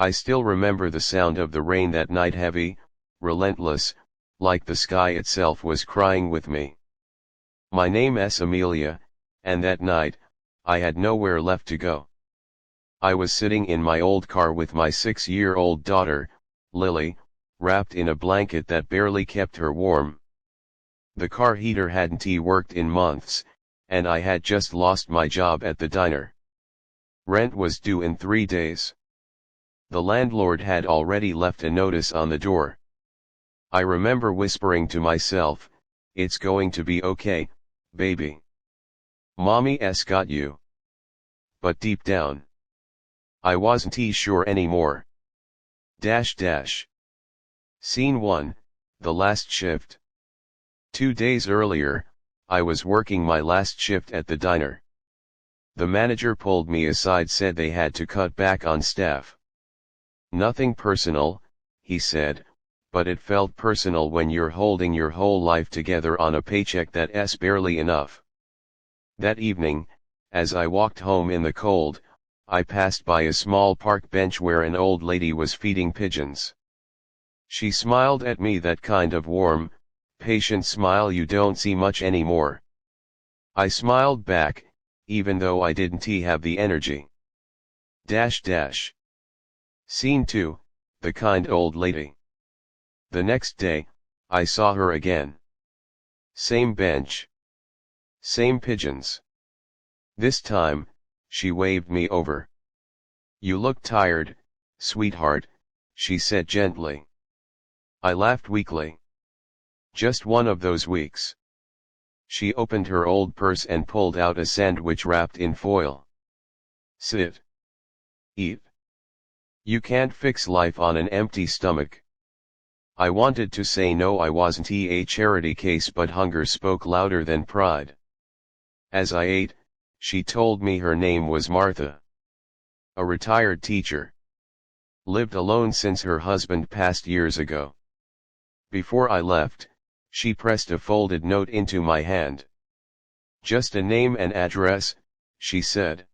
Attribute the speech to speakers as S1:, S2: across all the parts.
S1: I still remember the sound of the rain that night, heavy, relentless, like the sky itself was crying with me. My name's Amelia, and that night, I had nowhere left to go. I was sitting in my old car with my 6-year-old daughter, Lily, wrapped in a blanket that barely kept her warm. The car heater hadn't worked in months, and I had just lost my job at the diner. Rent was due in 3 days. The landlord had already left a notice on the door. I remember whispering to myself, "It's going to be okay, baby. Mommy's got you." But deep down, I wasn't sure anymore. Scene 1, the last shift. 2 days earlier, I was working my last shift at the diner. The manager pulled me aside, said they had to cut back on staff. "Nothing personal," he said, "but it felt personal when you're holding your whole life together on a paycheck that's barely enough." That evening, as I walked home in the cold, I passed by a small park bench where an old lady was feeding pigeons. She smiled at me, that kind of warm, patient smile you don't see much anymore. I smiled back, even though I didn't have the energy. Scene 2, the kind old lady. The next day, I saw her again. Same bench. Same pigeons. This time, she waved me over. "You look tired, sweetheart," she said gently. I laughed weakly. "Just one of those weeks." She opened her old purse and pulled out a sandwich wrapped in foil. "Sit. Eat. You can't fix life on an empty stomach." I wanted to say no, I wasn't a charity case, but hunger spoke louder than pride. As I ate, she told me her name was Martha. A retired teacher. Lived alone since her husband passed years ago. Before I left, she pressed a folded note into my hand. "Just a name and address," she said.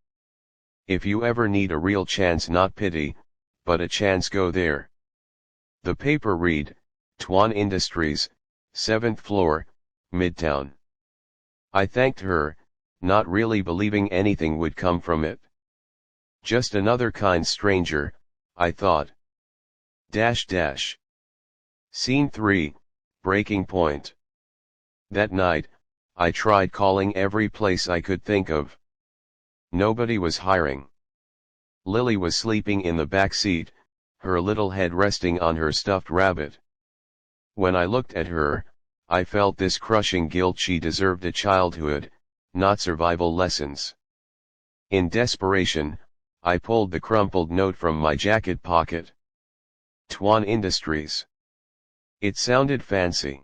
S1: "If you ever need a real chance, not pity, but a chance, go there." The paper read, "Tuan Industries, 7th floor, Midtown." I thanked her, not really believing anything would come from it. Just another kind stranger, I thought. Scene 3, breaking point. That night, I tried calling every place I could think of. Nobody was hiring. Lily was sleeping in the back seat, her little head resting on her stuffed rabbit. When I looked at her, I felt this crushing guilt. She deserved a childhood, not survival lessons. In desperation, I pulled the crumpled note from my jacket pocket. Tuan Industries. It sounded fancy.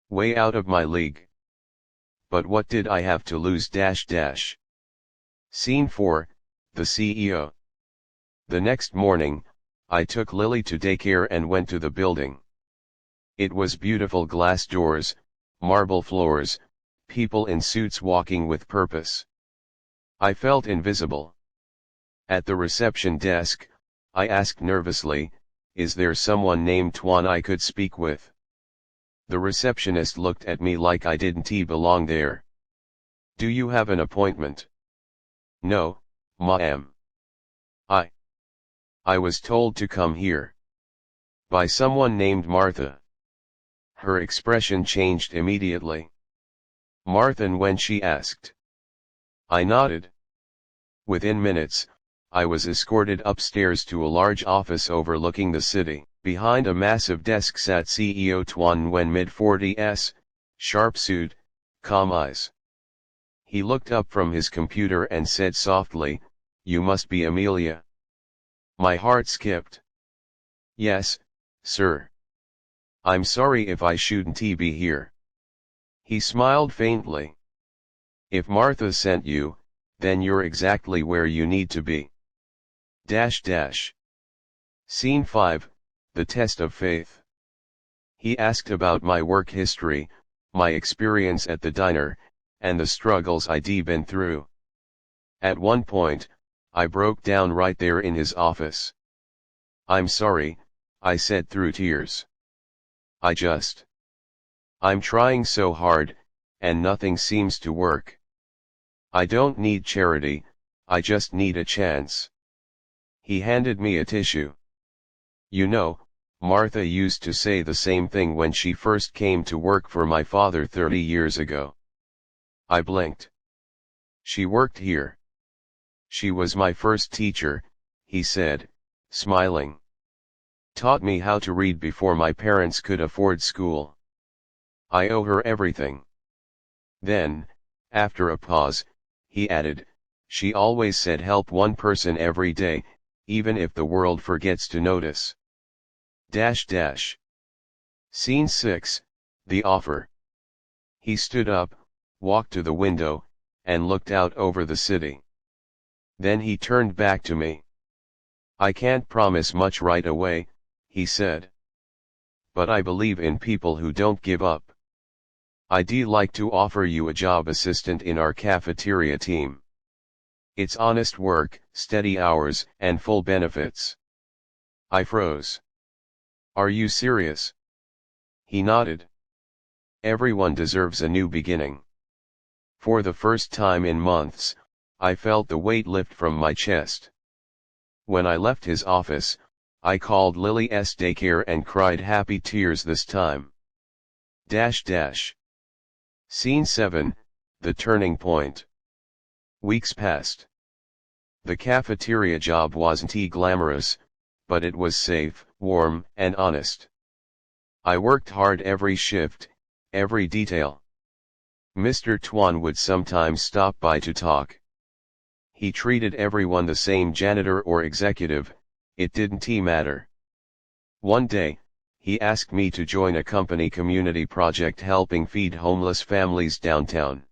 S1: Way out of my league. But what did I have to lose? Scene 4, the CEO. The next morning, I took Lily to daycare and went to the building. It was beautiful, glass doors, marble floors, people in suits walking with purpose. I felt invisible. At the reception desk, I asked nervously, "Is there someone named Tuan I could speak with?" The receptionist looked at me like I didn't belong there. "Do you have an appointment?" "No, ma'am. I was told to come here. By someone named Martha." Her expression changed immediately. "Martha?" when she asked. I nodded. Within minutes, I was escorted upstairs to a large office overlooking the city. Behind a massive desk sat CEO Tuan Nguyen, mid-40s, sharp suit, calm eyes. He looked up from his computer and said softly, "You must be Amelia." My heart skipped. "Yes, sir. I'm sorry if I shouldn't be here." He smiled faintly. "If Martha sent you, then you're exactly where you need to be." Scene 5, the test of faith. He asked about my work history, my experience at the diner, and the struggles I'd been through. At one point, I broke down right there in his office. I'm sorry, I said through tears. I'm trying so hard, and nothing seems to work. I don't need charity, I just need a chance. He handed me a tissue. You know, Martha used to say the same thing when she first came to work for my father 30 years ago. I blinked. She worked here. She was my first teacher, he said, smiling. Taught me how to read before my parents could afford school. I owe her everything. Then, after a pause, he added, she always said help one person every day, even if the world forgets to notice. Scene 6, The Offer. He stood up, walked to the window, and looked out over the city. Then he turned back to me. I can't promise much right away, he said. But I believe in people who don't give up. I'd like to offer you a job assistant in our cafeteria team. It's honest work, steady hours, and full benefits. I froze. Are you serious? He nodded. Everyone deserves a new beginning. For the first time in months, I felt the weight lift from my chest. When I left his office, I called Lily's daycare and cried happy tears this time. Scene 7, The Turning Point. Weeks passed. The cafeteria job wasn't glamorous, but it was safe, warm, and honest. I worked hard every shift, every detail. Mr. Tuan would sometimes stop by to talk. He treated everyone the same, janitor or executive, it didn't matter. One day, he asked me to join a company community project helping feed homeless families downtown.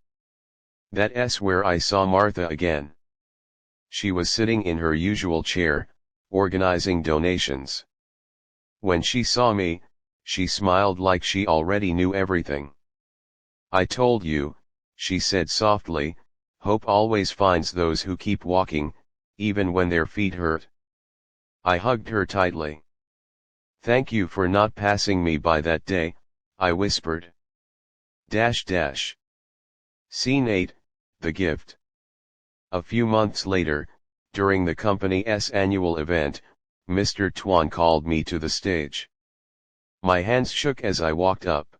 S1: That's where I saw Martha again. She was sitting in her usual chair, organizing donations. When she saw me, she smiled like she already knew everything. I told you, she said softly, hope always finds those who keep walking, even when their feet hurt. I hugged her tightly. Thank you for not passing me by that day, I whispered. Scene 8, The Gift. A few months later, during the company's annual event, Mr. Tuan called me to the stage. My hands shook as I walked up.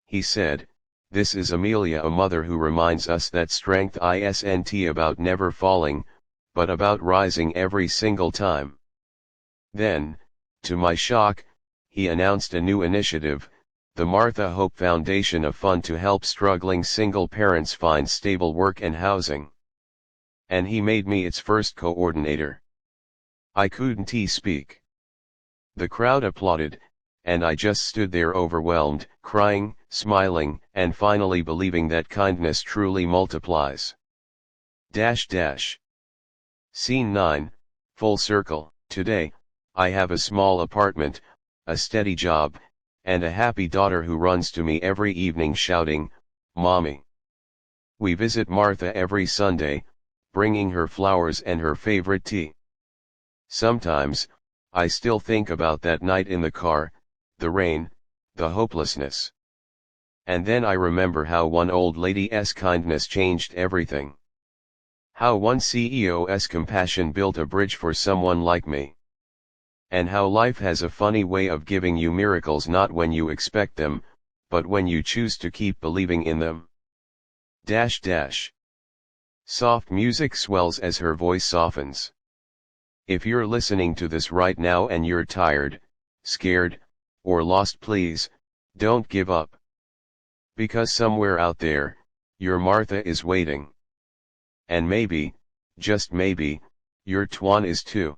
S1: He said, this is Amelia, a mother who reminds us that strength isn't about never falling, but about rising every single time. Then, to my shock, he announced a new initiative, the Martha Hope Foundation, a fund to help struggling single parents find stable work and housing. And he made me its first coordinator. I couldn't speak. The crowd applauded, and I just stood there overwhelmed, crying, smiling, and finally believing that kindness truly multiplies. Scene 9, Full Circle. Today, I have a small apartment, a steady job, and a happy daughter who runs to me every evening shouting, Mommy. We visit Martha every Sunday, bringing her flowers and her favorite tea. Sometimes, I still think about that night in the car, the rain, the hopelessness. And then I remember how one old lady's kindness changed everything. How one CEO's compassion built a bridge for someone like me. And how life has a funny way of giving you miracles not when you expect them, but when you choose to keep believing in them. Soft music swells as her voice softens. If you're listening to this right now and you're tired, scared, or lost, please, don't give up. Because somewhere out there, your Martha is waiting. And maybe, just maybe, your Tuan is too.